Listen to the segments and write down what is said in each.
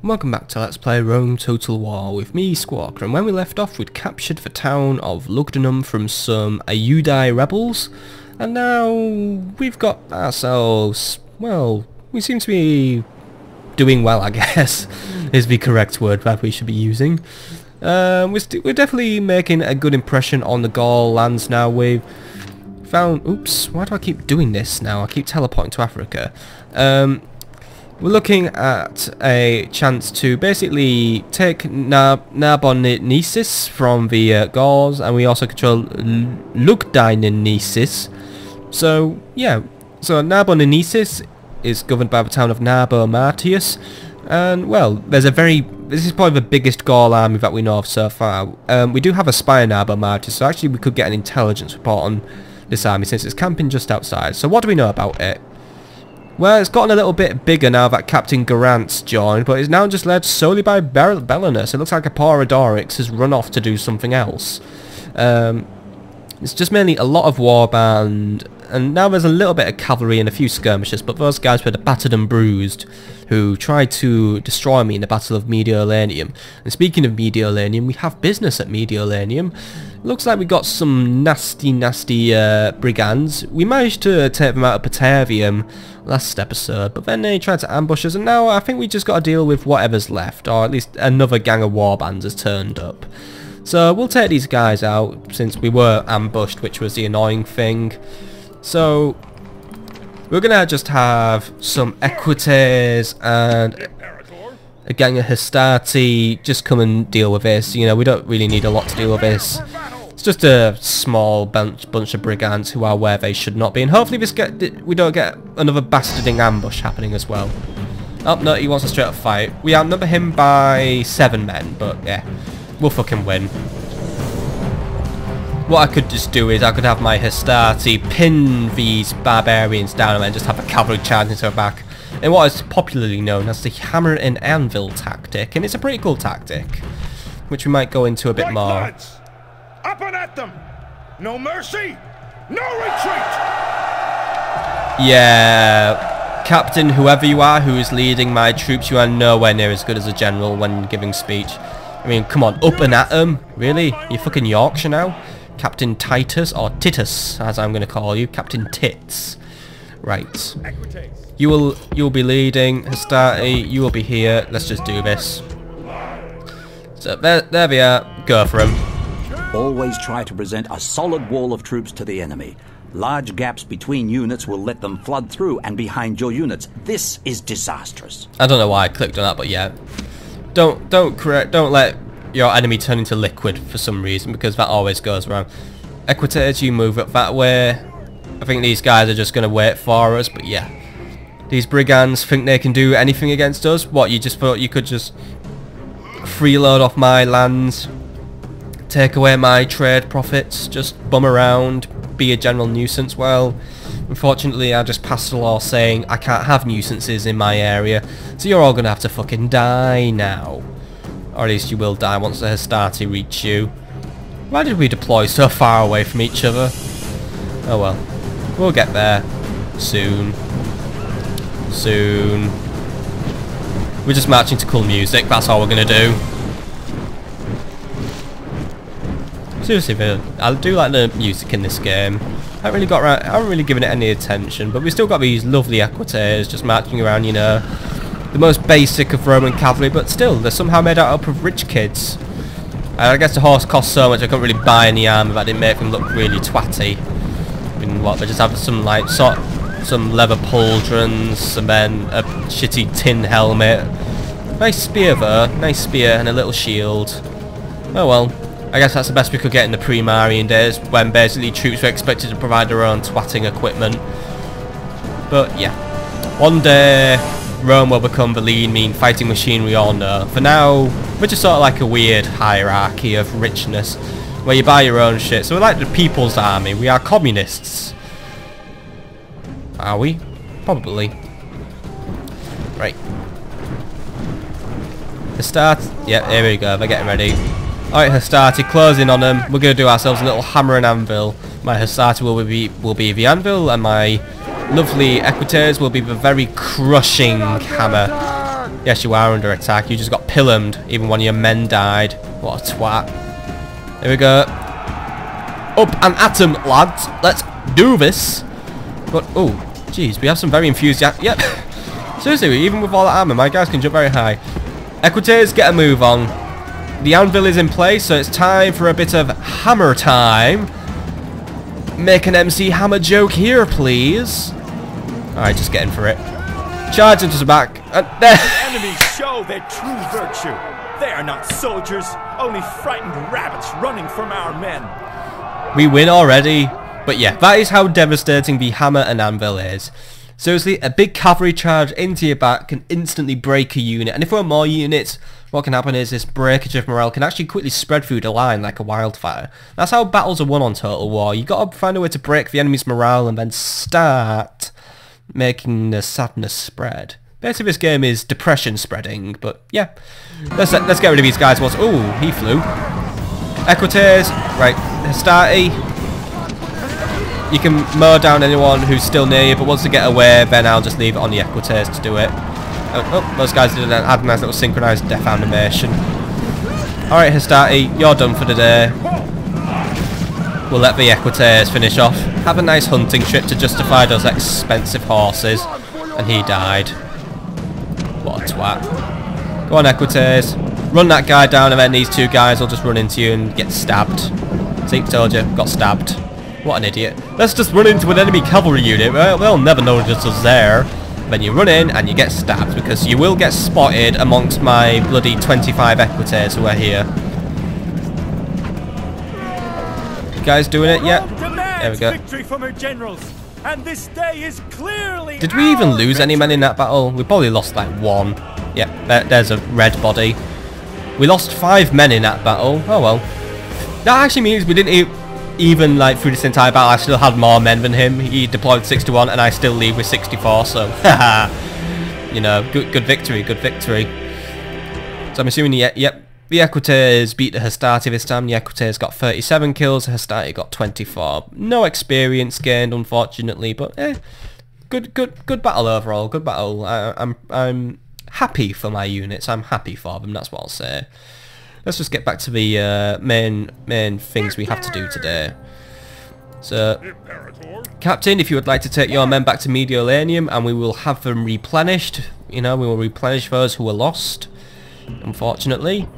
Welcome back to Let's Play Rome Total War with me, Squawker, and when we left off we'd captured the town of Lugdunum from some Julii rebels, and now we've got ourselves, well, we seem to be doing well, I guess, is the correct word that we should be using. We're definitely making a good impression on the Gaul lands now. We've found, oops, why do I keep doing this now? I keep teleporting to Africa. We're looking at a chance to basically take Narbonensis from the Gauls, and we also control Lugdunensis. So yeah, so Narbonensis is governed by the town of Narbo Martius, and well, this is probably the biggest Gaul army that we know of so far. We do have a spy in Narbo Martius, so actually we could get an intelligence report on this army since it's camping just outside. So what do we know about it? Well, it's gotten a little bit bigger now that Captain Garant's joined, but it's now just led solely by Belenus. It looks like Aporodorix has run off to do something else. It's just mainly a lot of warband, and now there's a little bit of cavalry and a few skirmishers, but those guys were the battered and bruised who tried to destroy me in the Battle of Mediolanium. And speaking of Mediolanium, we have business at Mediolanium. Looks like we got some nasty brigands. We managed to take them out of Patavium last episode, but then they tried to ambush us, and now I think we just got to deal with whatever's left, or at least another gang of warbands has turned up. So we'll take these guys out since we were ambushed, which was the annoying thing. So we're gonna just have some Equites and a gang of Hastati just come and deal with this. You know, we don't really need a lot to deal with this. It's just a small bunch of brigands who are where they should not be, and hopefully we don't get another bastarding ambush happening as well. Oh no, he wants a straight up fight. We outnumber him by 7 men, but yeah, we'll fucking win. What I could just do is I could have my Hastati pin these barbarians down and then just have a cavalry charge into their back, in what is popularly known as the hammer and anvil tactic, and it's a pretty cool tactic, which we might go into a bit more. Lads, up and at them! No mercy, no retreat! Yeah, Captain, whoever you are who is leading my troops, you are nowhere near as good as a general when giving speech. I mean, come on, up and at them? Really? You fucking Yorkshire now? Captain Titus, or Titus, as I'm going to call you, Captain Tits. Right. You'll be leading, Hastati, you will be here. Let's just do this. So there we are. Go for him. Always try to present a solid wall of troops to the enemy. Large gaps between units will let them flood through and behind your units. This is disastrous. I don't know why I clicked on that, but yeah. Don't let your enemy turn into liquid for some reason, because that always goes wrong. Equites, you move up that way. I think these guys are just going to wait for us, but yeah. These brigands think they can do anything against us. What, you just thought you could just freeload off my lands, take away my trade profits, just bum around, be a general nuisance? Well, unfortunately I just passed a law saying I can't have nuisances in my area, so you're all going to have to fucking die now. Or at least you will die once the Hastati reach you. Why did we deploy so far away from each other? Oh well. We'll get there. Soon. Soon. We're just marching to cool music, that's all we're gonna do. Seriously though, I do like the music in this game. I haven't really given it any attention, but we've still got these lovely Equites just marching around, you know. The most basic of Roman cavalry, but still, they're somehow made out up of rich kids. And I guess the horse cost so much I couldn't really buy any armour that didn't make them look really twatty. I mean, what, they just have some like some leather pauldrons and then a shitty tin helmet. Nice spear though, nice spear and a little shield. Oh well, I guess that's the best we could get in the pre-Marian days, when basically troops were expected to provide their own twatting equipment. But yeah, one day Rome will become the lean, mean fighting machine we all know. For now, we're just sort of like a weird hierarchy of richness, where you buy your own shit. So we're like the People's Army. We are communists. Are we? Probably. Right. Hastati. Yeah, here we go. They're getting ready. Alright, Hastati, close in on them. We're going to do ourselves a little hammer and anvil. My Hastati will be the anvil, and my lovely Equites will be the very crushing hammer. Yes, you are under attack. You just got pillomed, even when your men died. What a twat. Here we go. Up and at 'em, lads. Let's do this. But, oh, jeez, we have some very enthusiastic... Yep. Seriously, even with all that armor, my guys can jump very high. Equites, get a move on. The anvil is in place, so it's time for a bit of hammer time. Make an MC Hammer joke here, please. Alright, just get in for it. Charge into the back. There. Enemies show their true virtue. They are not soldiers, only frightened rabbits running from our men. We win already. But yeah, that is how devastating the hammer and anvil is. Seriously, a big cavalry charge into your back can instantly break a unit. And if there are more units, what can happen is this breakage of morale can actually quickly spread through the line like a wildfire. That's how battles are won on Total War. You got to find a way to break the enemy's morale and then start making the sadness spread. Basically, this game is depression spreading, but yeah. Let's get rid of these guys. Ooh, he flew. Equites, right, Hastati. You can mow down anyone who's still near you, but once they get away, then I'll just leave it on the Equites to do it. Oh, those guys did have a nice little synchronised death animation. Alright, Hastati, you're done for the day. We'll let the Equites finish off. Have a nice hunting trip to justify those expensive horses. And he died. What a twat. Go on, Equites. Run that guy down, and then these two guys will just run into you and get stabbed. See, told you, got stabbed. What an idiot. Let's just run into an enemy cavalry unit. Well, they'll never notice us there. Then you run in and you get stabbed, because you will get spotted amongst my bloody 25 Equites who are here. You guys doing it yet? There we go. Victory from her generals, and this day is clearly. Did we even lose any men in that battle? We probably lost like one. Yeah, there's a red body. We lost 5 men in that battle. Oh well. That actually means we didn't even like through this entire battle. I still had more men than him. He deployed 61 and I still leave with 64, so you know, good victory, good victory. So I'm assuming the Equites beat the Hastati this time. The Equites got 37 kills, the Hastati got 24. No experience gained, unfortunately, but good battle overall, good battle. I'm happy for my units, I'm happy for them, that's what I'll say. Let's just get back to the main things we have to do today. So, Captain, if you would like to take your men back to Mediolanium, and we will have them replenished. You know, we will replenish those who were lost, unfortunately.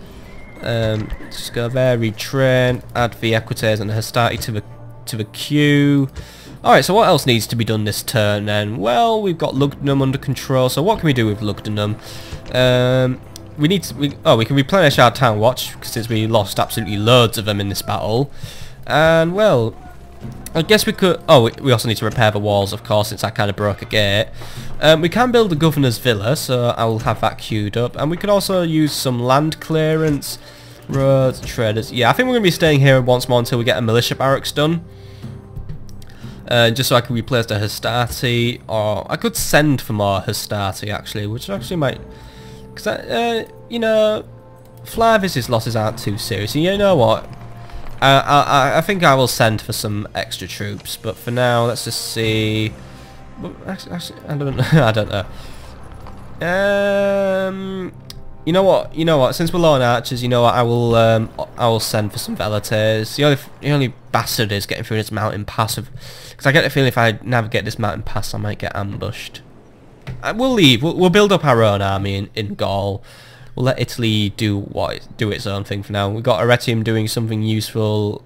Just go there, retrain, add the Equites and the Hastati to the queue. Alright, so what else needs to be done this turn then? Well, we've got Lugdunum under control, so what can we do with Lugdunum? We can replenish our town watch, since we lost absolutely loads of them in this battle. And, well, I guess we could... Oh, we also need to repair the walls, of course, since I kind of broke a gate. We can build a governor's villa, so I will have that queued up. And we could also use some land clearance, roads, traders. Yeah, I think we're going to be staying here once more until we get a militia barracks done. Just so I can replace the Hastati, or I could send for more Hastati, actually, which actually might... Because, you know, Flavius' losses aren't too serious. And you know what? I think I will send for some extra troops. But for now, let's just see. Actually, I don't know. I don't know. You know what? Since we're low on archers, you know what? I will send for some velites. The only bastard is getting through this mountain pass. Because I get the feeling if I navigate this mountain pass, I might get ambushed. We'll leave. We'll build up our own army in Gaul. We'll let Italy do its own thing for now. We've got Arretium doing something useful.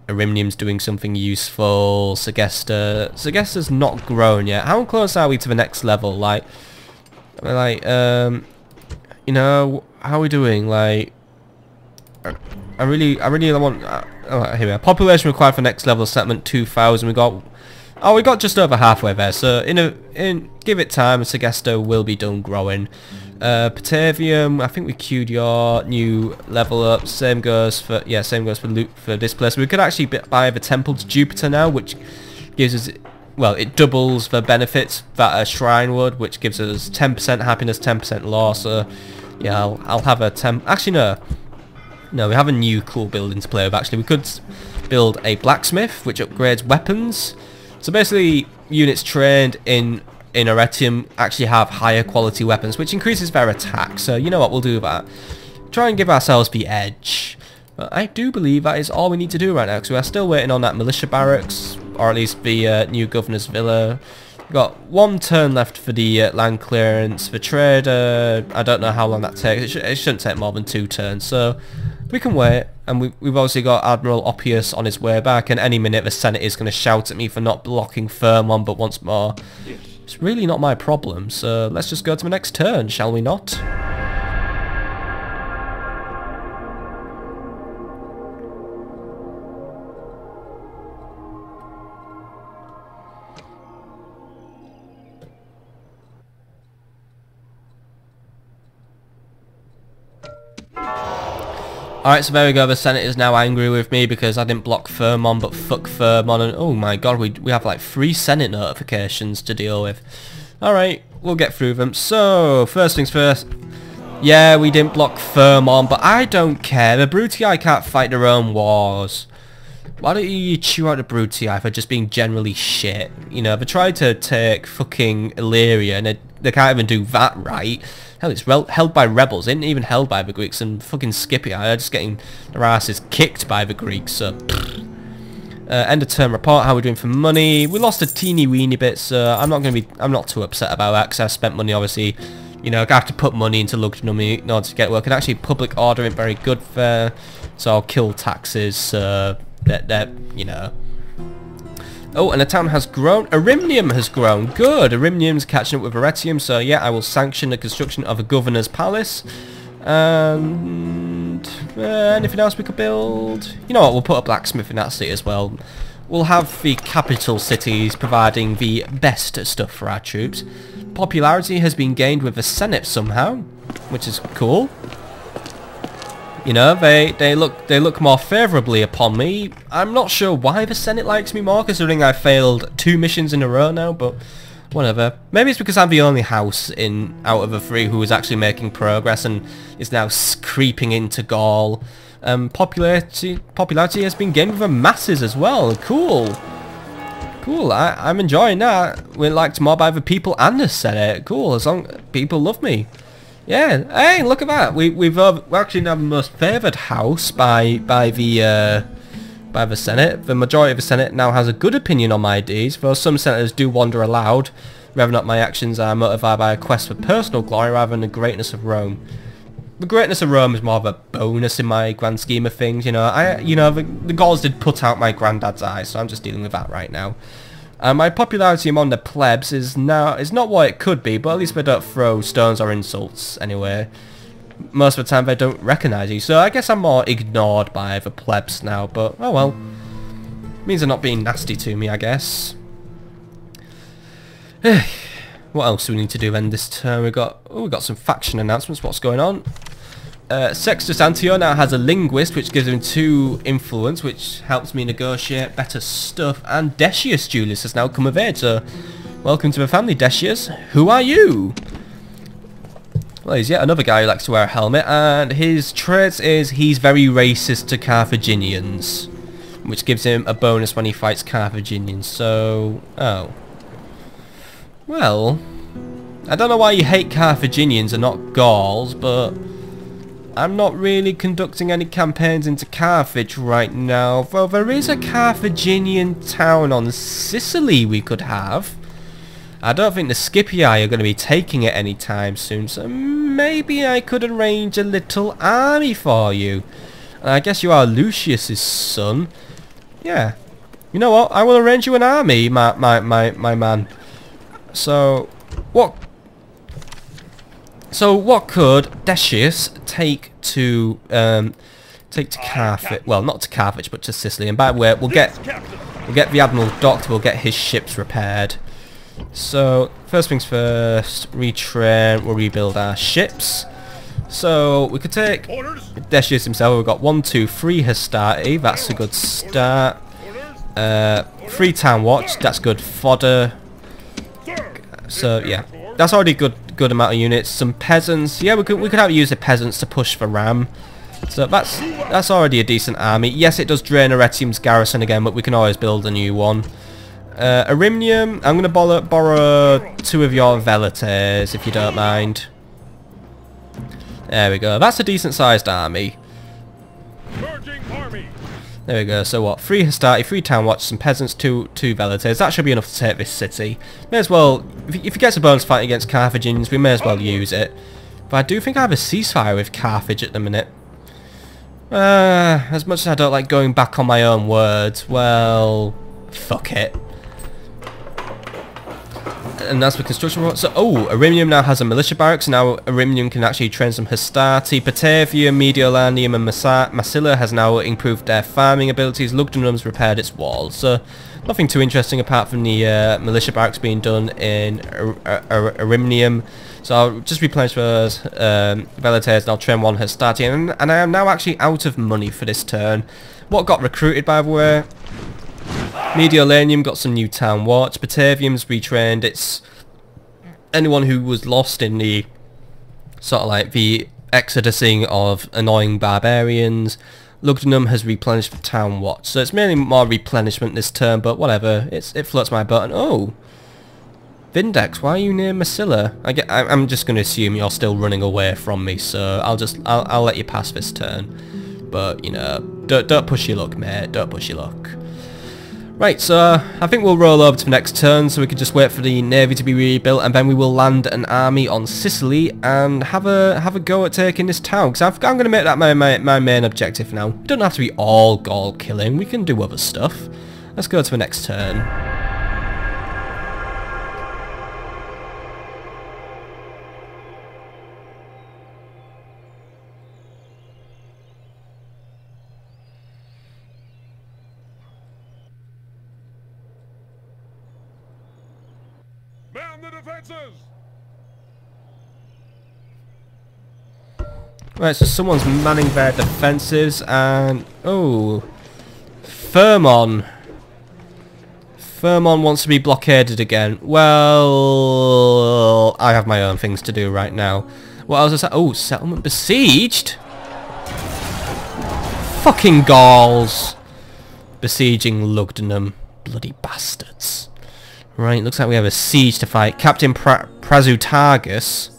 Arimnium's doing something useful. Segesta's not grown yet. How close are we to the next level? Like, you know, how are we doing? Like, I really want. Here we are. Population required for next level settlement 2,000. We got just over halfway there. So give it time, Segesta will be done growing. Patavium, I think we queued your new level up. Same goes for this place. We could actually buy the Temple to Jupiter now, which gives us, well, it doubles the benefits that a shrine would, which gives us 10% happiness, 10% law. So yeah, I'll have a actually no, we have a new cool building to play with. Actually, we could build a blacksmith which upgrades weapons. So basically, units trained in in Arretium actually have higher quality weapons, which increases their attack. So you know what, we'll do that. Try and give ourselves the edge. But I do believe that is all we need to do right now, because we are still waiting on that militia barracks, or at least the new governor's villa. We've got 1 turn left for the land clearance. For trade, I don't know how long that takes. It shouldn't take more than 2 turns, so we can wait. And we've obviously got Admiral Oppius on his way back, and any minute the Senate is going to shout at me for not blocking Firmon, but once more, it's really not my problem. So let's just go to the next turn, shall we not? Alright, so there we go, the Senate is now angry with me because I didn't block Firmon, but fuck Firmon, and oh my god, we have like 3 Senate notifications to deal with. Alright, we'll get through them. So, first things first, yeah, we didn't block Firmon, but I don't care, the Brutii can't fight their own wars. Why don't you chew out the Brutii for just being generally shit? You know, they tried to take fucking Illyria, and they can't even do that right. Hell, it's held by rebels. It ain't even held by the Greeks, and fucking Scipii are just getting their asses kicked by the Greeks, so... end of term report, how we're doing for money. We lost a teeny weeny bit, so I'm not too upset about that, because I spent money, obviously. You know, I have to put money into Lugdunum in order to get work, and actually public order ain't very good there, so I'll kill taxes, so... that you know. Oh, and the town has grown. Arimnium has grown. Good. Arimnium's catching up with Arretium, so yeah, I will sanction the construction of a governor's palace. And anything else we could build? You know what, we'll put a blacksmith in that city as well. We'll have the capital cities providing the best stuff for our troops. Popularity has been gained with the Senate somehow, which is cool. You know, they look more favourably upon me. I'm not sure why the Senate likes me more, considering I failed 2 missions in a row now, but whatever. Maybe it's because I'm the only house out of the 3 who is actually making progress and is now creeping into Gaul. Popularity has been gained with the masses as well. Cool. Cool, I'm enjoying that. We're liked more by the people and the Senate. Cool, as long people love me. Yeah, hey, look at that. We're actually now the most favoured house by the Senate. The majority of the Senate now has a good opinion on my deeds, though some senators do wander aloud, whether or not my actions are motivated by a quest for personal glory rather than the greatness of Rome. The greatness of Rome is more of a bonus in my grand scheme of things, you know. The Gauls did put out my granddad's eyes, so I'm just dealing with that right now. My popularity among the plebs is not what it could be, but at least they don't throw stones or insults anyway. Most of the time they don't recognise you, so I guess I'm more ignored by the plebs now, but oh well. Means they're not being nasty to me, I guess. What else do we need to do then this turn? We got some faction announcements. What's going on? Sextus Antio now has a linguist, which gives him 2 influence, which helps me negotiate better stuff. And Decius Julius has now come of age, so welcome to the family, Decius. Who are you? Well, he's yet another guy who likes to wear a helmet, and his traits is he's very racist to Carthaginians, which gives him a bonus when he fights Carthaginians. So, oh. Well, I don't know why you hate Carthaginians and not Gauls, but I'm not really conducting any campaigns into Carthage right now, though there is a Carthaginian town on Sicily we could have. I don't think the Scipii are going to be taking it anytime soon, so maybe I could arrange a little army for you. And I guess you are Lucius's son. Yeah. You know what? I will arrange you an army, my man. So what could Decius take to Carthage? Well, not to Carthage, but to Sicily. And by the way, we'll get the Admiral docked. We'll get his ships repaired. So first things first, retrain. We'll rebuild our ships. So we could take Decius himself. We've got 1, 2, 3 Hastati. That's a good start. 3 Town Watch. That's good fodder. So yeah, that's already good amount of units. Some peasants. Yeah, we could have used the peasants to push for Ram. So that's already a decent army. Yes, it does drain Arretium's garrison again, but we can always build a new one. Arimnium, I'm going to borrow 2 of your velites, if you don't mind. There we go. That's a decent sized army. There we go. So what? 3 Hastati, 3 Town Watch, some peasants, 2 velites. That should be enough to take this city. May as well, if he gets a bonus fight against Carthaginians, we may as well use it. But I do think I have a ceasefire with Carthage at the minute. As much as I don't like going back on my own words, well, fuck it. And that's the construction report. So, Arimnium now has a militia barracks. Now Arimnium can actually train some Hastati. Batavia, Mediolanium and Massilia has now improved their farming abilities. Lugdunum's repaired its walls. So, nothing too interesting apart from the militia barracks being done in Arimnium. So I'll just replenish those velites and I'll train 1 Hastati. And I am now actually out of money for this turn. What got recruited, by the way? Mediolanium got some new town watch. Batavium's retrained. It's anyone who was lost in the sort of like the exodusing of annoying barbarians. Lugdunum has replenished the town watch. So it's mainly more replenishment this turn, but whatever. It floats my boat. And oh, Vindex, why are you near Massilia? I'm just going to assume you're still running away from me, so I'll let you pass this turn. But you know, don't push your luck, mate. Don't push your luck. Right, so I think we'll roll over to the next turn, so we can just wait for the navy to be rebuilt, and then we will land an army on Sicily and have a go at taking this town. Because I'm going to make that my main objective now. It doesn't have to be all Gaul killing. We can do other stuff. Let's go to the next turn. Man the defenses! Right, so someone's manning their defences, and Firmon wants to be blockaded again. Well, I have my own things to do right now. What else is that? Oh, settlement besieged. Fucking Gauls besieging Lugdunum, bloody bastards. Right, looks like we have a siege to fight. Captain Prasutagus.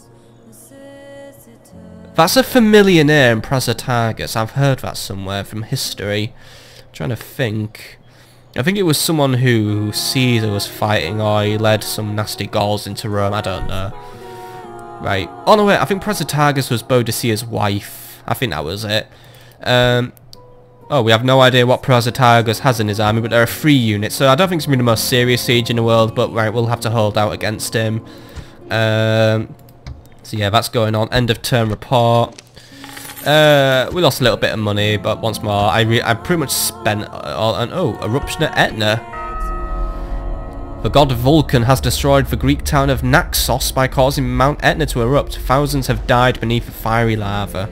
That's a familiar name, Prasutagus. I've heard that somewhere from history. I'm trying to think. I think it was someone who Caesar was fighting, or he led some nasty Gauls into Rome. I don't know. Right. Oh no, wait. I think Prasutagus was Boadicea's wife. I think that was it. Oh, we have no idea what Prasutagus has in his army, but there are 3 units, so I don't think it's going to be the most serious siege in the world, but right, we'll have to hold out against him. So yeah, that's going on. End of turn report. We lost a little bit of money, but once more, I pretty much spent all on... Oh, eruption at Etna. The god Vulcan has destroyed the Greek town of Naxos by causing Mount Etna to erupt. Thousands have died beneath the fiery lava.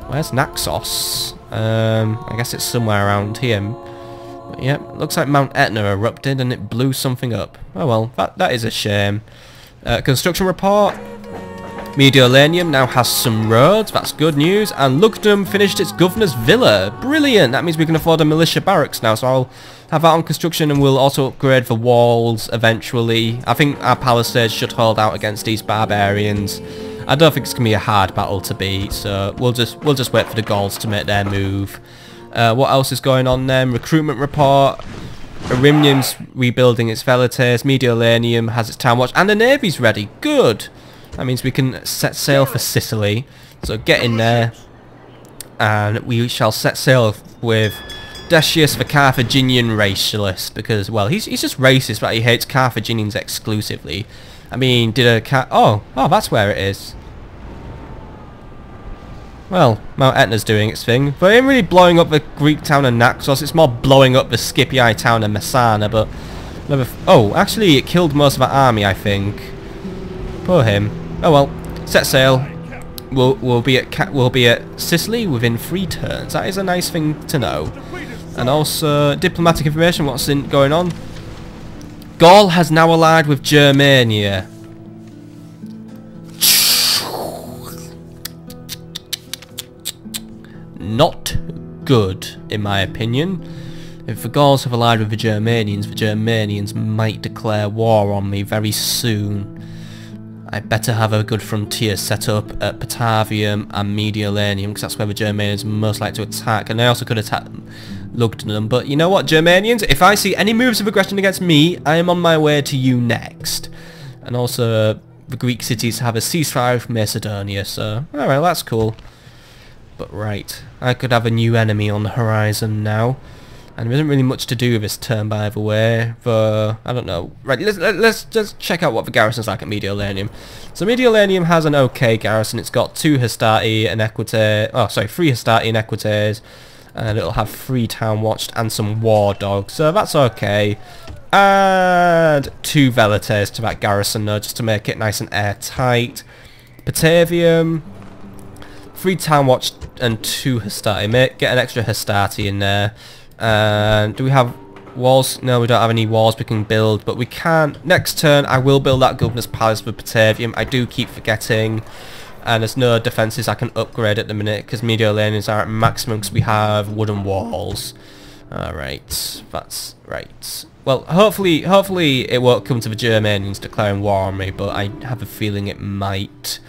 Where's Naxos? I guess it's somewhere around here. But yeah, looks like Mount Etna erupted and it blew something up. Oh well, that is a shame. Construction report. Mediolanium now has some roads, that's good news, and Lugdunum finished its governor's villa. Brilliant! That means we can afford a militia barracks now, so I'll have that on construction, and we'll also upgrade the walls eventually. I think our palisades should hold out against these barbarians. I don't think it's going to be a hard battle to beat, so we'll just wait for the Gauls to make their move. What else is going on then? Recruitment report. Arimnium's rebuilding its velites. Mediolanium has its town watch, and the navy's ready. Good! That means we can set sail for Sicily. So get in there, and we shall set sail with Decius, the Carthaginian racialist, because, well, he's just racist, but he hates Carthaginians exclusively. I mean, oh, that's where it is. Well, Mount Etna's doing its thing, but it ain't really blowing up the Greek town of Naxos, it's more blowing up the Scipii town of Messana, but... oh, actually, it killed most of our army, I think. Poor him. Oh well, set sail. We'll be at Sicily within 3 turns. That is a nice thing to know. And also, diplomatic information, what's going on? Gaul has now allied with Germania. Not good, in my opinion. If the Gauls have allied with the Germanians might declare war on me very soon. I better have a good frontier set up at Patavium and Mediolanium, because that's where the Germanians are most likely to attack, and I also could attack Lugdunum. But you know what, Germanians? If I see any moves of aggression against me, I am on my way to you next. And also, the Greek cities have a ceasefire with Macedonia, so alright, that's cool. But right, I could have a new enemy on the horizon now. And there isn't really much to do this turn, by the way, but I don't know. Right, let's just check out what the garrison's like at Mediolanium. So Mediolanium has an okay garrison. It's got 2 Hastati and Equites, 3 Hastati and Equites, and it'll have 3 town watched and some war dogs, so that's okay. And 2 Velites to that garrison though, just to make it nice and airtight. Patavium, 3 town watched and 2 Hastati. Get an extra Hastati in there. Do we have walls? No, we don't have any walls we can build, but we can. Next turn, I will build that Governor's Palace for Patavium. I do keep forgetting. And there's no defences I can upgrade at the minute, because Mediolanians are at maximum, because we have wooden walls. Alright, that's right. Well, hopefully it won't come to the Germanians declaring war on me, but I have a feeling it might.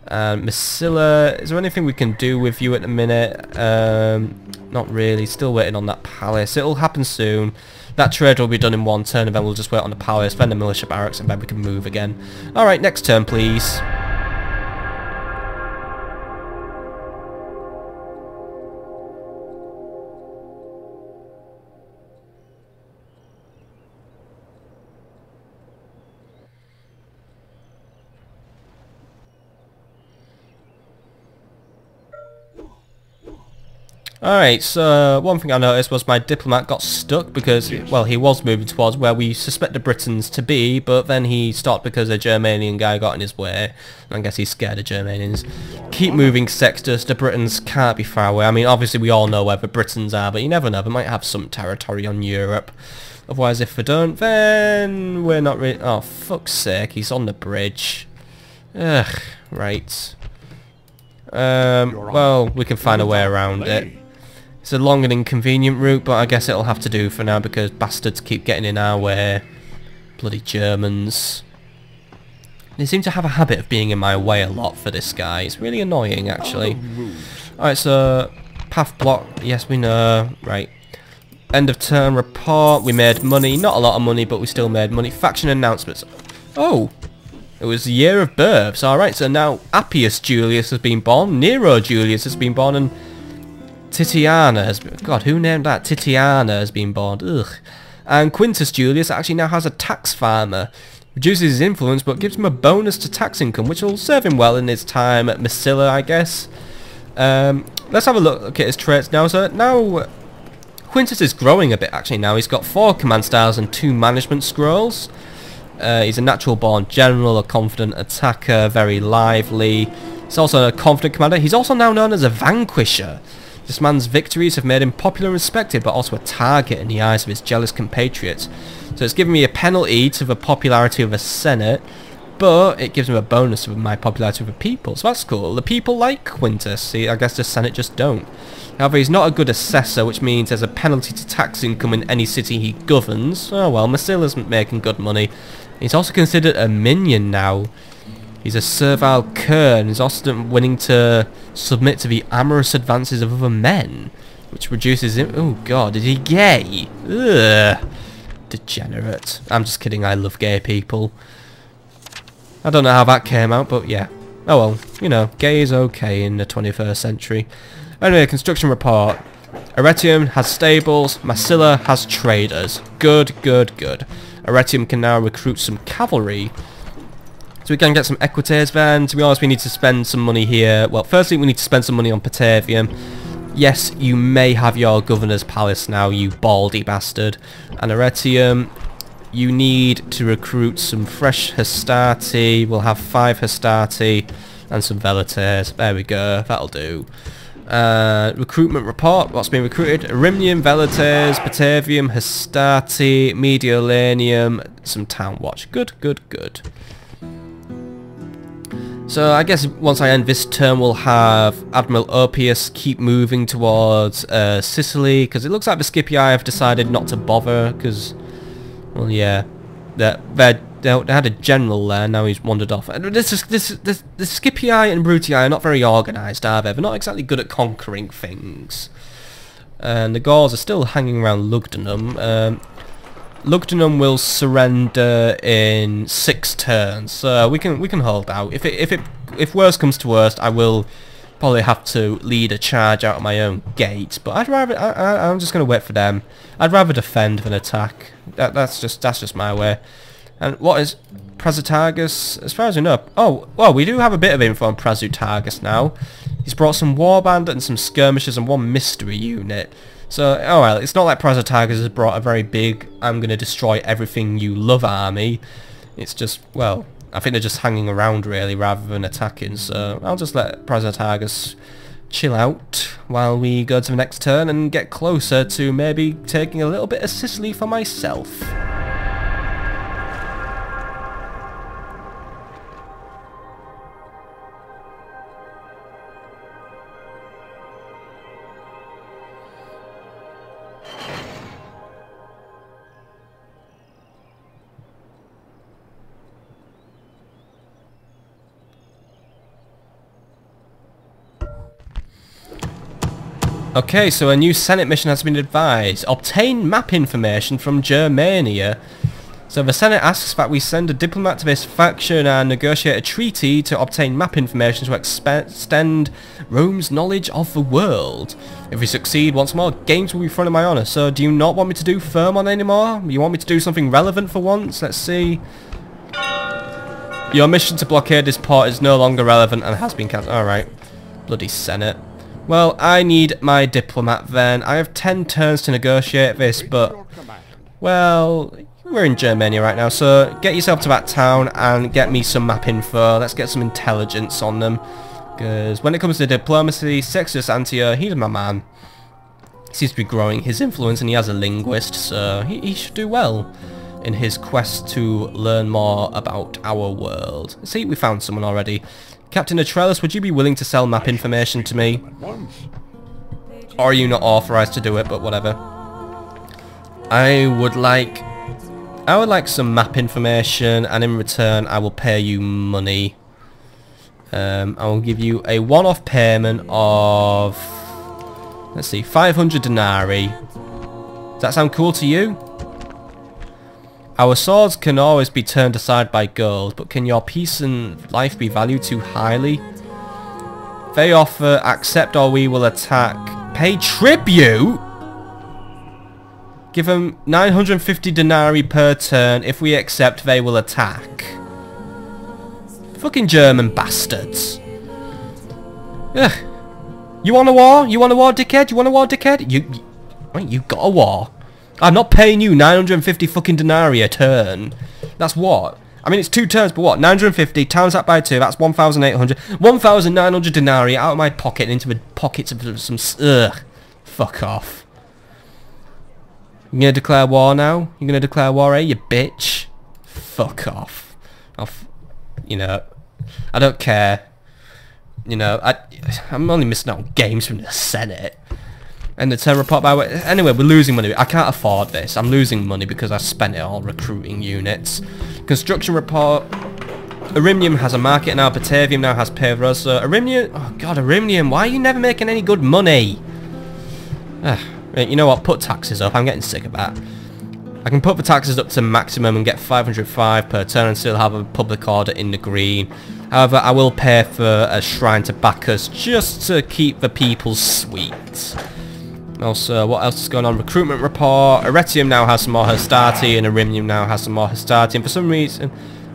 Massilla, is there anything we can do with you at the minute? Not really, still waiting on that palace. It'll happen soon. That trade will be done in 1 turn, and then we'll just wait on the palace, then the militia barracks, and then we can move again. Alright, next turn please. Alright, so one thing I noticed was my diplomat got stuck because, well, he was moving towards where we suspect the Britons to be, but then he stopped because a Germanian guy got in his way. I guess he's scared of Germanians. Keep moving, Sextus, the Britons can't be far away. I mean, obviously we all know where the Britons are, but you never know, they might have some territory on Europe. Otherwise, if they don't, then we're not really... Oh, fuck's sake, he's on the bridge. Ugh, right. Well, we can find a way around it. It's a long and inconvenient route, but I guess it'll have to do for now because bastards keep getting in our way. Bloody Germans. They seem to have a habit of being in my way a lot for this guy. It's really annoying, actually. Alright, so... Path block. Yes, we know. Right. End of turn report. We made money. Not a lot of money, but we still made money. Faction announcements. Oh! It was the year of births. Alright, so now Appius Julius has been born. Nero Julius has been born, and... Titiana has been... God, who named that? Titiana has been born. Ugh. And Quintus Julius actually now has a tax farmer. Reduces his influence, but gives him a bonus to tax income, which will serve him well in his time at Massilla, I guess. Let's have a look at his traits now. So now... Quintus is growing a bit, actually, now. He's got 4 command styles and 2 management scrolls. He's a natural born general, a confident attacker, very lively. He's also a confident commander. He's also now known as a vanquisher. This man's victories have made him popular and respected, but also a target in the eyes of his jealous compatriots. So it's given me a penalty to the popularity of the Senate, but it gives him a bonus to my popularity with the people. So that's cool. The people like Quintus. See, I guess the Senate just don't. However, he's not a good assessor, which means there's a penalty to tax income in any city he governs. Oh well, Massilla's making good money. He's also considered a minion now. He's a servile cur, and he's also willing to submit to the amorous advances of other men, which reduces him. Oh god, is he gay? Ugh. Degenerate. I'm just kidding, I love gay people. I don't know how that came out, but yeah. Oh well, you know, gay is okay in the 21st century. Anyway, construction report. Arretium has stables, Massilla has traders. Good, good, good. Arretium can now recruit some cavalry. So we can get some equites then. To be honest, we need to spend some money here. Well, firstly, we need to spend some money on Patavium. Yes, you may have your governor's palace now, you baldy bastard. And Arretium, you need to recruit some fresh Hastati. We'll have 5 Hastati and some Velites. There we go, that'll do. Recruitment report. What's been recruited? Rimnium, Velites, Patavium, Hastati, Mediolanium, some town watch. Good, good, good. So I guess once I end this turn, we'll have Admiral Oppius keep moving towards Sicily, because it looks like the Scipii have decided not to bother, because, well, yeah, they had a general there, now he's wandered off. And the Scipii and Brutii are not very organised, are they? They're not exactly good at conquering things. And the Gauls are still hanging around Lugdunum. Lugdunum will surrender in 6 turns, so we can hold out. If worst comes to worst, I will probably have to lead a charge out of my own gate. But I'm just gonna wait for them. I'd rather defend than attack. That's just my way. And what is Prasutagus? As far as we know, oh well, we do have a bit of info on Prasutagus now. He's brought some warband and some skirmishers and 1 mystery unit. So, oh well, it's not like Prasutagus has brought a very big, I'm going to destroy everything you love army. It's just, well, I think they're just hanging around really rather than attacking. So I'll just let Prasutagus chill out while we go to the next turn and get closer to maybe taking a little bit of Sicily for myself. Okay, so a new Senate mission has been advised. Obtain map information from Germania. So the Senate asks that we send a diplomat to this faction and negotiate a treaty to obtain map information to extend Rome's knowledge of the world. If we succeed, once more, games will be front of my honour. So do you not want me to do Firmon anymore? You want me to do something relevant for once? Let's see. Your mission to blockade this port is no longer relevant and has been cancelled. Alright. Bloody Senate. Well, I need my diplomat then. I have 10 turns to negotiate this, but, well, we're in Germania right now, so get yourself to that town and get me some map info. Let's get some intelligence on them, because when it comes to diplomacy, Sextus Antio, he's my man. He seems to be growing his influence, and he has a linguist, so he should do well in his quest to learn more about our world. See, we found someone already. Captain Atrellus, would you be willing to sell map information to me? Or are you not authorized to do it, but whatever. I would like some map information, and in return I will pay you money. I will give you a one-off payment of, let's see, 500 denarii. Does that sound cool to you? Our swords can always be turned aside by gold, but can your peace and life be valued too highly? They offer, accept or we will attack. Pay tribute? Give them 950 denarii per turn. If we accept, they will attack. Fucking German bastards. Ugh. You want a war? You want a war, dickhead? You want a war, dickhead? You got a war. I'm not paying you 950 fucking denarii a turn. That's what? I mean, it's 2 turns, but what? 950 times that by 2, that's 1,800. 1,900 denarii out of my pocket and into the pockets of some... Ugh. Fuck off. You gonna declare war now? You gonna declare war, eh, you bitch? Fuck off. You know, I don't care. You know, I'm only missing out on games from the Senate. And the terror report by way. Anyway, we're losing money. I can't afford this. I'm losing money because I spent it all recruiting units. Construction report. Arimnium has a market now. Batavium now has paved roads. So Arimnium. Oh god, Arimnium. Why are you never making any good money? You know what? Put taxes up. I'm getting sick of that. I can put the taxes up to maximum and get 505 per turn and still have a public order in the green. However, I will pay for a shrine to Bacchus just to keep the people sweet. Also, what else is going on? Recruitment report. Arretium now has some more Hastati, and Arimnium now has some more Hastati. And for some reason,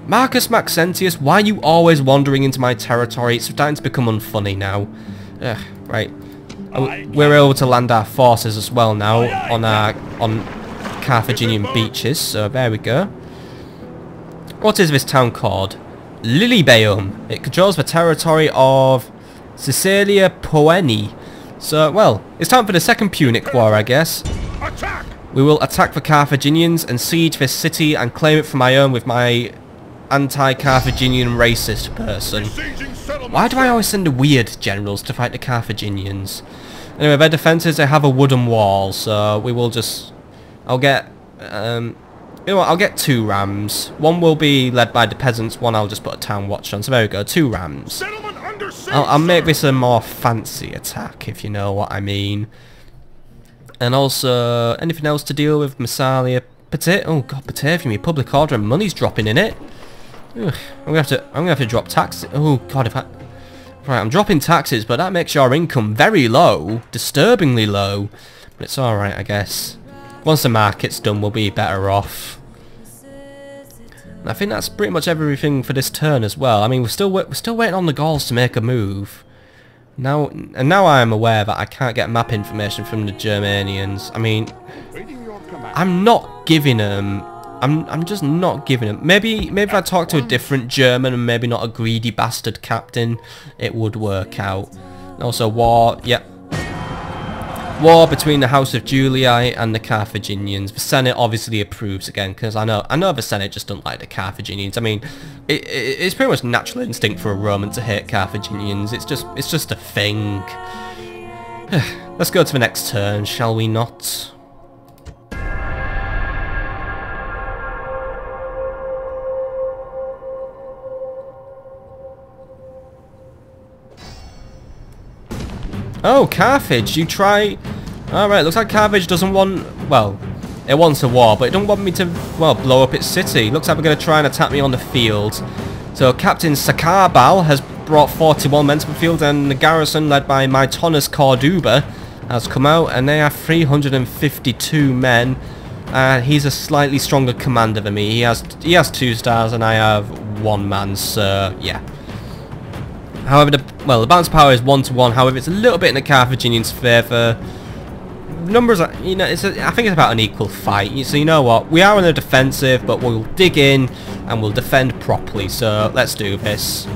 Marcus Maxentius, why are you always wandering into my territory? It's starting to become unfunny now. Right. We're able to land our forces as well now on Carthaginian beaches. So there we go. What is this town called? Lilybaeum. It controls the territory of Caesarea Poeni. So, well, it's time for the Second Punic War, I guess. Attack! We will attack the Carthaginians and siege this city and claim it for my own with my anti-Carthaginian racist person. Why do I always send the weird generals to fight the Carthaginians? Anyway, their defences, they have a wooden wall, so we will just... I'll get... you know what, I'll get 2 rams. One will be led by the peasants, one I'll just put a town watch on. So there we go, 2 rams. I'll make this a more fancy attack, if you know what I mean. And also, anything else to deal with? Massalia, oh god, Batavium, public order and money's dropping in it. Ugh, I'm gonna have to drop taxes. Oh god, right, I'm dropping taxes, but that makes your income very low, disturbingly low. But it's all right, I guess. Once the market's done, we'll be better off. And I think that's pretty much everything for this turn as well. I mean, we're still waiting on the Gauls to make a move. Now I am aware that I can't get map information from the Germanians. I mean, I'm not giving them. I'm just not giving them. Maybe if I talk to a different German and maybe not a greedy bastard captain, it would work out. And also war. Yep. War between the House of Julii and the Carthaginians. The Senate obviously approves again, because I know the Senate just don't like the Carthaginians. I mean, it's pretty much natural instinct for a Roman to hate Carthaginians. It's just a thing. Let's go to the next turn, shall we not? Oh, Carthage, you try... Alright, looks like Carthage doesn't want... Well, it wants a war, but it don't want me to, well, blow up its city. Looks like we're going to try and attack me on the field. So Captain Sakarbal has brought 41 men to the field, and the garrison, led by Mytonus Corduba, has come out, and they have 352 men. He's a slightly stronger commander than me. He has 2 stars, and I have 1 man, so yeah. However, the balance power is 1-to-1. However, it's a little bit in the Carthaginians' favour. Numbers are, you know, I think it's about an equal fight. So you know what? We are on the defensive, but we'll dig in and we'll defend properly. So let's do this.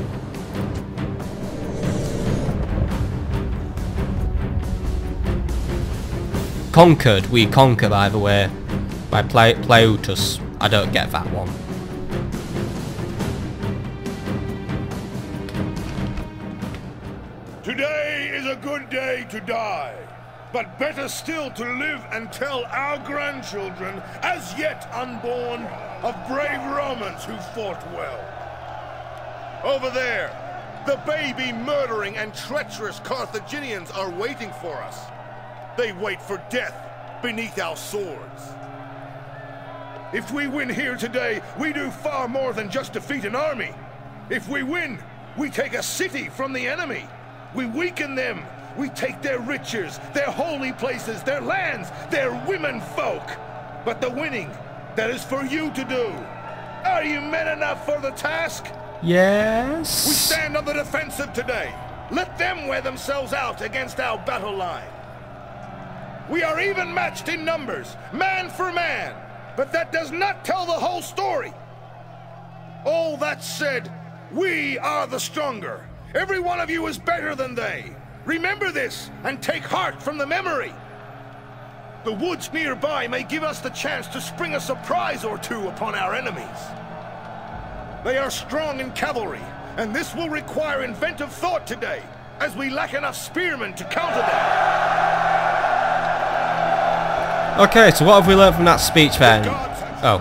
Conquered. We conquer, by the way, by Plautus. I don't get that one. Today is a good day to die, but better still to live and tell our grandchildren, as yet unborn, of brave Romans who fought well. Over there, the baby murdering and treacherous Carthaginians are waiting for us. They wait for death beneath our swords. If we win here today, we do far more than just defeat an army. If we win, we take a city from the enemy. We weaken them. We take their riches, their holy places, their lands, their women folk. But the winning, that is for you to do. Are you men enough for the task? Yes. We stand on the defensive today. Let them wear themselves out against our battle line. We are even matched in numbers, man for man. But that does not tell the whole story. All that said, we are the stronger. Every one of you is better than they. Remember this, and take heart from the memory. The woods nearby may give us the chance to spring a surprise or two upon our enemies. They are strong in cavalry, and this will require inventive thought today, as we lack enough spearmen to counter them. Okay, so what have we learned from that speech then? Oh,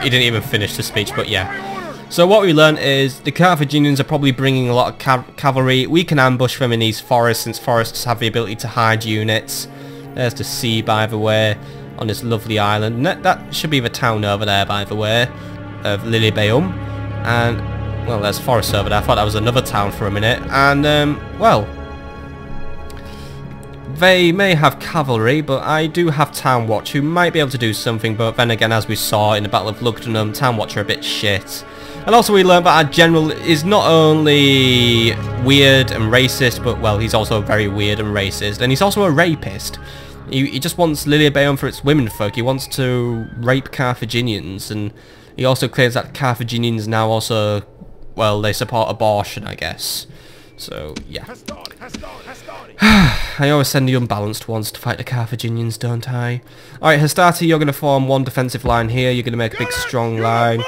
he didn't even finish the speech, but yeah. So what we learned is the Carthaginians are probably bringing a lot of cavalry. We can ambush them in these forests, since forests have the ability to hide units. There's the sea, by the way, on this lovely island. And that should be the town over there, by the way, of Lilibeum. And, well, there's forests over there. I thought that was another town for a minute. And, well, they may have cavalry, but I do have Town Watch, who might be able to do something. But then again, as we saw in the Battle of Lugdunum, Town Watch are a bit shit. And also we learned that our general is not only weird and racist, but, well, he's also very weird and racist. And he's also a rapist. He just wants Lilibeum for its women folk. He wants to rape Carthaginians. And he also claims that Carthaginians now also, well, they support abortion, I guess. So, yeah. I always send the unbalanced ones to fight the Carthaginians, don't I? Alright, Hastati, you're going to form one defensive line here. You're going to make a big, strong line.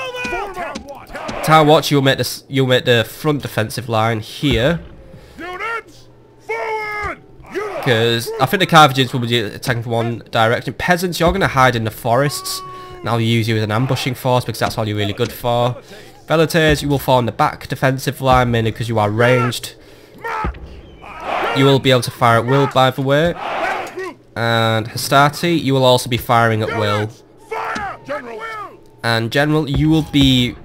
Tower Watch, you'll make the front defensive line here. Units, forward! Because I think the Carthaginians will be attacking from one direction. Peasants, you're going to hide in the forests. And I'll use you as an ambushing force because that's all you're really good for. Velites, you will form the back defensive line mainly because you are ranged. You will be able to fire at will, by the way. And Hastati, you will also be firing at will. And General, you'll be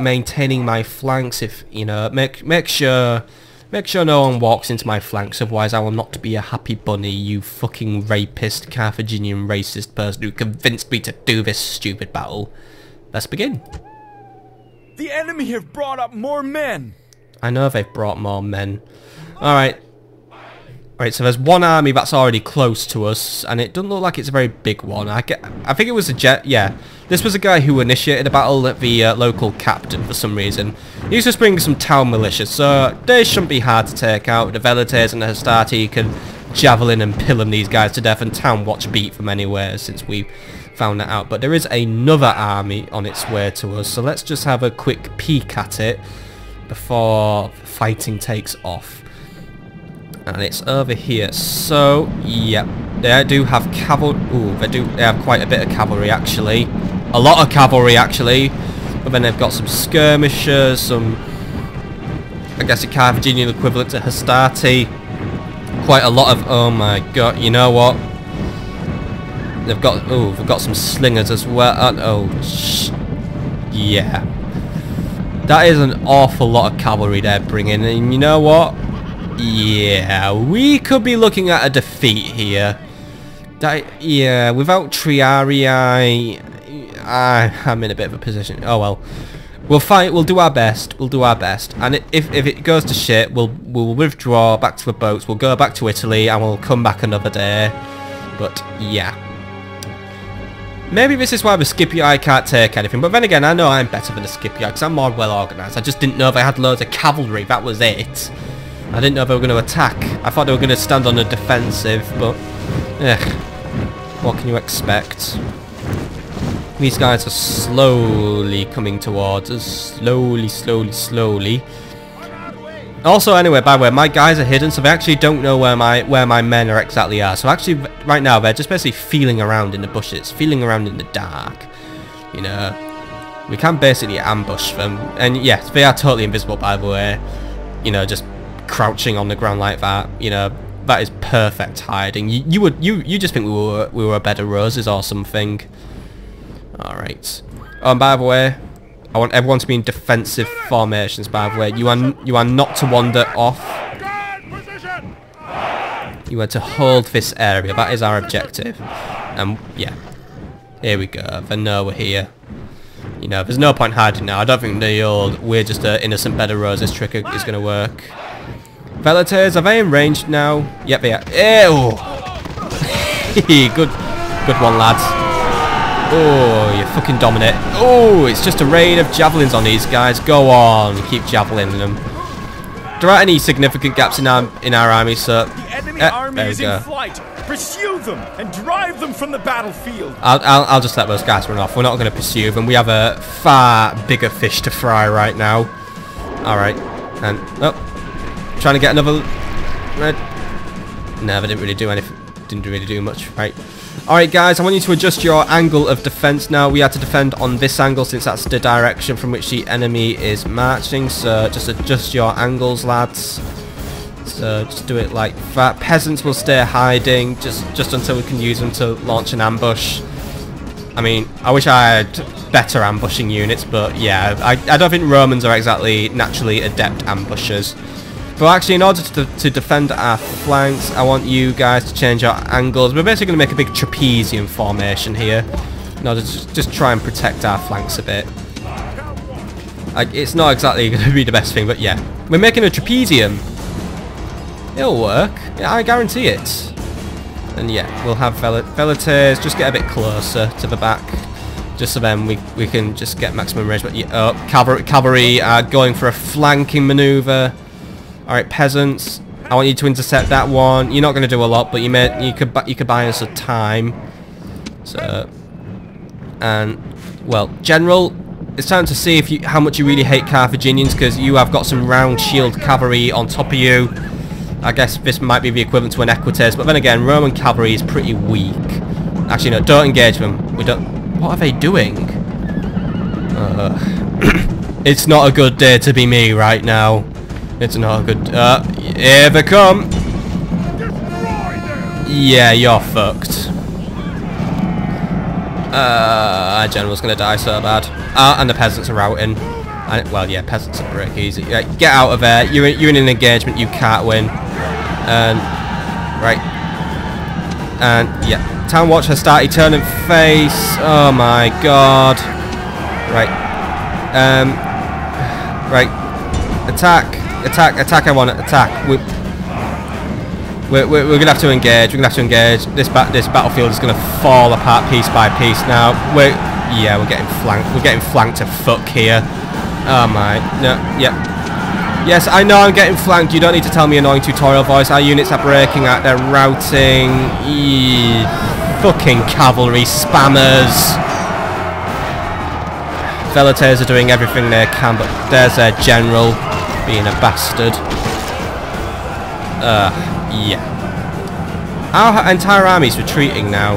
maintaining my flanks. If you know, make sure no one walks into my flanks. Otherwise, I will not be a happy bunny. You fucking rapist, Carthaginian racist person who convinced me to do this stupid battle. Let's begin. The enemy have brought up more men. I know they've brought more men. Alright. Alright, so there's one army that's already close to us, and it doesn't look like it's a very big one. I think it was a jet. Yeah, this was a guy who initiated a battle at the local captain for some reason. He's just bringing some town militia, so they shouldn't be hard to take out. The Velites and the Hastati can javelin and pilum these guys to death, and Town Watch beat them anywhere since we found that out. But there is another army on its way to us, so let's just have a quick peek at it before fighting takes off. And it's over here. So, yeah, they do have cavalry. Ooh, they have quite a bit of cavalry actually. A lot of cavalry actually. But then they've got some skirmishers, some, I guess, a Carthaginian equivalent to Hastati. Quite a lot of, oh my god, you know what? They've got some slingers as well. Yeah. That is an awful lot of cavalry they're bringing, and you know what? Yeah, we could be looking at a defeat here. Yeah, without Triarii, I'm in a bit of a position. Oh well. We'll fight, we'll do our best, and if it goes to shit, we'll withdraw back to the boats, we'll go back to Italy, and we'll come back another day. But, yeah. Maybe this is why the Scipii can't take anything, but then again, I know I'm better than the Scipii, because I'm more well organised. I just didn't know they had loads of cavalry, that was it. I didn't know they were going to attack. I thought they were going to stand on the defensive, but what can you expect? These guys are slowly coming towards us. Slowly. Also, anyway, by the way, my guys are hidden, so they actually don't know where my men are exactly are. So actually, right now, they're just basically feeling around in the bushes, feeling around in the dark. You know, we can basically ambush them, and yes, they are totally invisible, by the way. You know, just crouching on the ground like that, you know, that is perfect hiding. You just think we were better roses or something. All right. Oh, and by the way, I want everyone to be in defensive formations. By the way, you are not to wander off. You are to hold this area. That is our objective. And yeah, here we go. They know we're here. You know, there's no point hiding now. I don't think the old "we're just an innocent bed of roses" trick is going to work. Velites, are they in range now? Yep, they are. Ew! good one, lads. Oh, you fucking dominate. Oh, it's just a rain of javelins on these guys. Go on, keep javelining them. There aren't any significant gaps in our army, so... The enemy army is in flight. Pursue them and drive them from the battlefield. I'll just let those guys run off. We're not going to pursue them. We have a far bigger fish to fry right now. Alright. And... oh. Trying to get another red. No, they didn't really do anything. Didn't really do much. Right. Alright guys, I want you to adjust your angle of defense now. We had to defend on this angle since that's the direction from which the enemy is marching. So just adjust your angles, lads. So just do it like that. Peasants will stay hiding just until we can use them to launch an ambush. I mean, I wish I had better ambushing units, but yeah, I don't think Romans are exactly naturally adept ambushers. But actually, in order to defend our flanks, I want you guys to change our angles. We're basically going to make a big trapezium formation here in order to just try and protect our flanks a bit. It's not exactly going to be the best thing, but yeah. We're making a trapezium. It'll work. Yeah, I guarantee it. And yeah, we'll have Velites just get a bit closer to the back. Just so then we can just get maximum range. But yeah, cavalry are going for a flanking maneuver. Alright, peasants, I want you to intercept that one. You're not going to do a lot, but you could buy us a time. So, and well, general, it's time to see if how much you really hate Carthaginians, because you have got some round shield cavalry on top of you. I guess this might be the equivalent to an equites, but then again, Roman cavalry is pretty weak. Actually, no, don't engage them. We don't... What are they doing? It's not a good day to be me right now. It's not a good... here they come! Yeah, you're fucked. Our general's gonna die so bad. And the peasants are routing. And, well, yeah, peasants are pretty easy. Right, get out of there. You're in an engagement you can't win. And right. And yeah, Town Watch has started turning face. Oh my god. Right. Right. Attack. I want it. Attack. We're gonna have to engage. We're gonna have to engage. This battlefield is gonna fall apart piece by piece now. We're getting flanked. We're getting flanked to fuck here. Oh my. No. Yep. Yes, I know I'm getting flanked. You don't need to tell me annoying tutorial voice. Our units are breaking out. They're routing. Fucking cavalry spammers. Velites are doing everything they can, but there's their general being a bastard. Yeah. Our entire army's retreating now.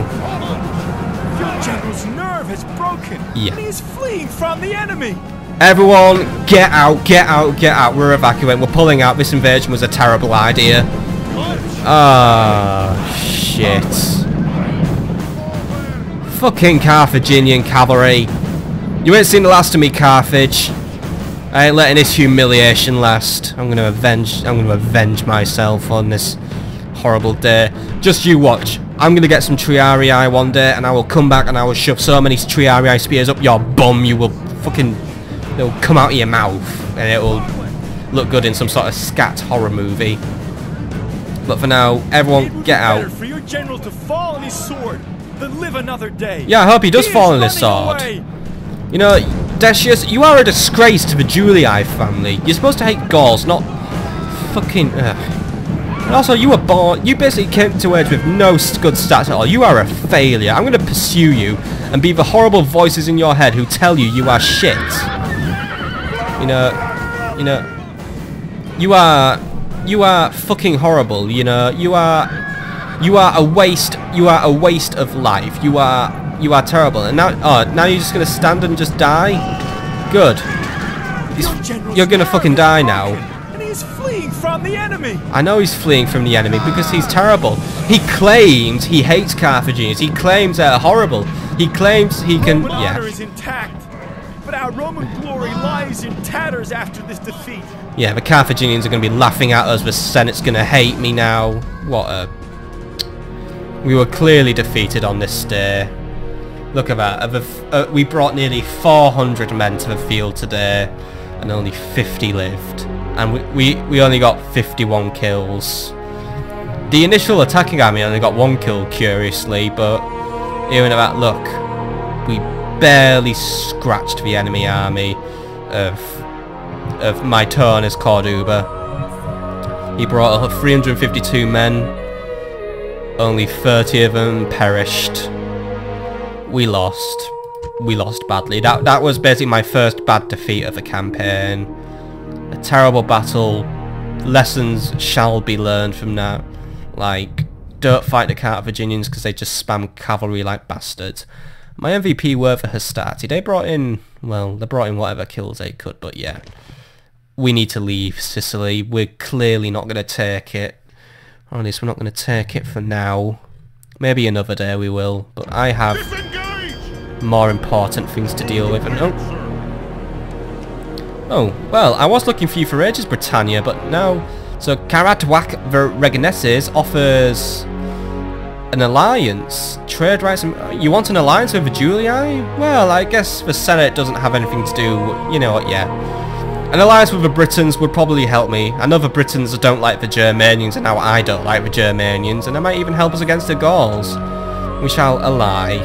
Your general's nerve has broken. Yeah. And he is fleeing from the enemy. Everyone, get out, get out, get out. We're evacuating. We're pulling out. This invasion was a terrible idea. Ah, shit. Fucking Carthaginian cavalry. You ain't seen the last of me, Carthage. I ain't letting this humiliation last. I'm gonna avenge myself on this horrible day. Just you watch. I'm gonna get some Triarii one day, and I will come back and I will shove so many Triarii spears up your bum, you will fucking... They'll come out of your mouth, and it will look good in some sort of scat horror movie. But for now, everyone, get out. For your general to fall on his sword, than live another day. Yeah, I hope he does fall on his sword. You know, Decius, you are a disgrace to the Julii family. You're supposed to hate Gauls, not fucking... And also, you were born... You basically came to age with no good stats at all. You are a failure. I'm going to pursue you and be the horrible voices in your head who tell you you are shit. You know, you are fucking horrible. You know, you are a waste. You are a waste of life. You are terrible. And now, now you're just gonna stand and just die. Good. You're gonna fucking die now. And he's fleeing from the enemy. I know he's fleeing from the enemy because he's terrible. He claims he hates Carthaginians. He claims they're horrible. He claims he can. Roman honor is intact. But our Roman glory lies in tatters after this defeat. Yeah, the Carthaginians are going to be laughing at us. The Senate's going to hate me now. What a... We were clearly defeated on this day. Look at that. We brought nearly 400 men to the field today, and only 50 lived. And we only got 51 kills. The initial attacking army only got 1 kill, curiously, but even at that, look, we barely scratched the enemy army of Mytonus Corduba. He brought up 352 men. Only 30 of them perished. We lost. We lost badly. That was basically my first bad defeat of the campaign. A terrible battle. Lessons shall be learned from that. Like, don't fight the Carthaginians because they just spam cavalry like bastards. My MVP were for Hastati. They brought in, well, they brought in whatever kills they could, but yeah. We need to leave Sicily. We're clearly not going to take it. Or at least we're not going to take it for now. Maybe another day we will, but I have more important things to deal with. And oh, well, I was looking for you for ages, Britannia, but now... So, Karatwak Regeneses offers an alliance. Trade rights. You want an alliance with the Julii? Well, I guess the Senate doesn't have anything to do. You know what, yeah. An alliance with the Britons would probably help me. I know the Britons don't like the Germanians, and now I don't like the Germanians, and it might even help us against the Gauls. We shall ally.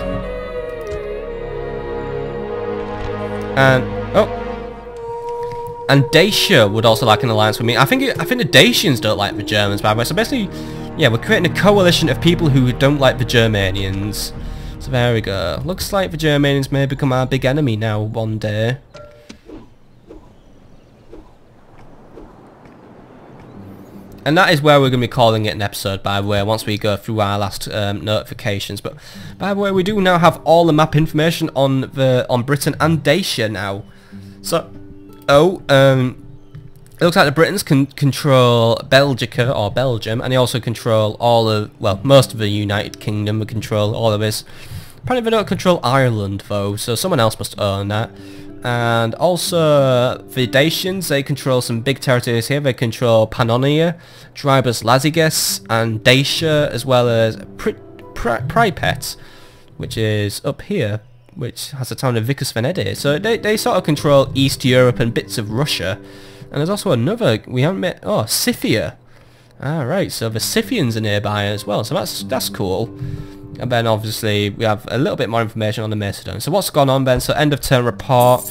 And and Dacia would also like an alliance with me. I think the Dacians don't like the Germans, by the way. So basically, yeah, we're creating a coalition of people who don't like the Germanians. So there we go. Looks like the Germanians may become our big enemy now one day. And that is where we're going to be calling it an episode, by the way, once we go through our last notifications. But by the way, we do now have all the map information on Britain and Dacia now. So, it looks like the Britons can control Belgica, or Belgium, and they also control all of, well, most of the United Kingdom. They control all of this. Apparently they don't control Ireland, though, so someone else must own that. And also, the Dacians, they control some big territories here. They control Pannonia, Drybus Lazyges, and Dacia, as well as Pripyat, which is up here, which has the town of Vicus Venedi. So they sort of control East Europe and bits of Russia. And there's also another, we haven't met, oh, Scipii. Alright, so the Scythians are nearby as well, so that's cool. And then obviously we have a little bit more information on the Macedon. So what's gone on then? So end of term report.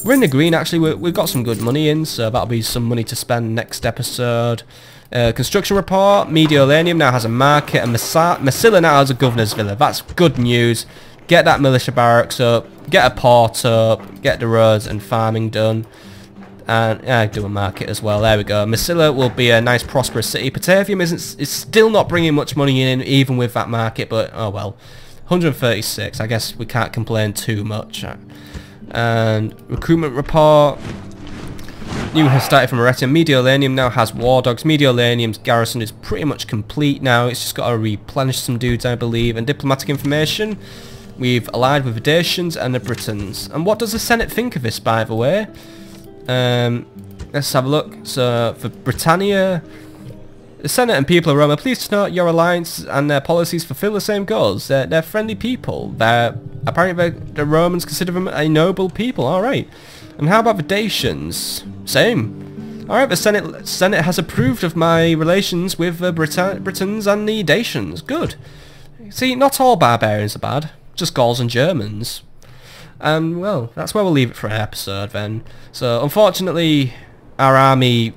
We're in the green actually, we've got some good money in, so that'll be some money to spend next episode. Construction report, Mediolanium now has a market, and Massila now has a governor's villa. That's good news. Get that militia barracks up, get a port up, get the roads and farming done. And do a market as well. There we go. Massila will be a nice prosperous city. Patavium is still not bringing much money in, even with that market, but oh well. 136. I guess we can't complain too much. And recruitment report. New has started from Arretium. Mediolanium now has war dogs. Mediolanium's garrison is pretty much complete now. It's just got to replenish some dudes, I believe. And diplomatic information. We've allied with the Dacians and the Britons. And what does the Senate think of this, by the way? Let's have a look. So for Britannia, the Senate and people of Rome are pleased to note your alliance and their policies fulfill the same goals. They're friendly people. Apparently the Romans consider them a noble people. Alright. And how about the Dacians? Same. Alright, the Senate has approved of my relations with the Britons and the Dacians. Good. See, not all barbarians are bad. Just Gauls and Germans. And, well, that's where we'll leave it for an episode then. So, unfortunately, our army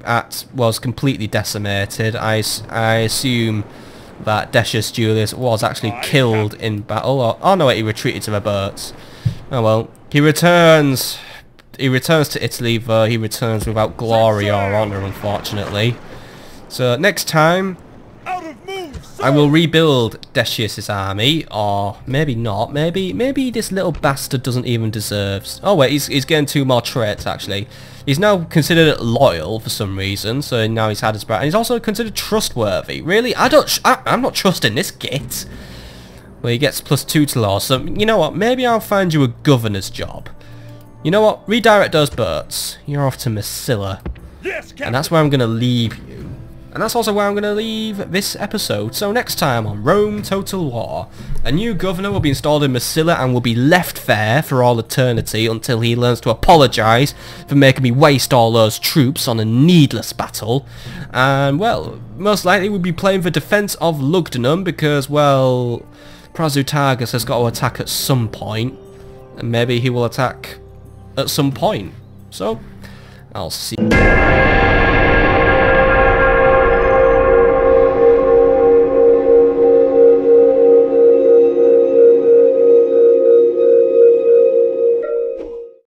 was completely decimated. I assume that Decius Julius was actually killed in battle. Or, oh no, he retreated to the boats. Oh well. He returns to Italy, though he returns without glory or honour, unfortunately. So, next time, I will rebuild Decius's army, or maybe not. Maybe this little bastard doesn't even deserve. Oh wait, he's getting 2 more traits actually. He's now considered loyal for some reason, so now he's had his back, and he's also considered trustworthy. Really, I'm not trusting this git. Well, he gets +2 to law. So you know what? Maybe I'll find you a governor's job. You know what? Redirect those boats. You're off to Massila, Yes, Captain. and that's where I'm gonna leave you. And that's also where I'm going to leave this episode. So next time on Rome Total War, a new governor will be installed in Massila and will be left there for all eternity until he learns to apologise for making me waste all those troops on a needless battle. And, well, most likely we'll be playing for defence of Lugdunum because, well, Prasutagus has got to attack at some point. And maybe he will attack at some point. So, I'll see you.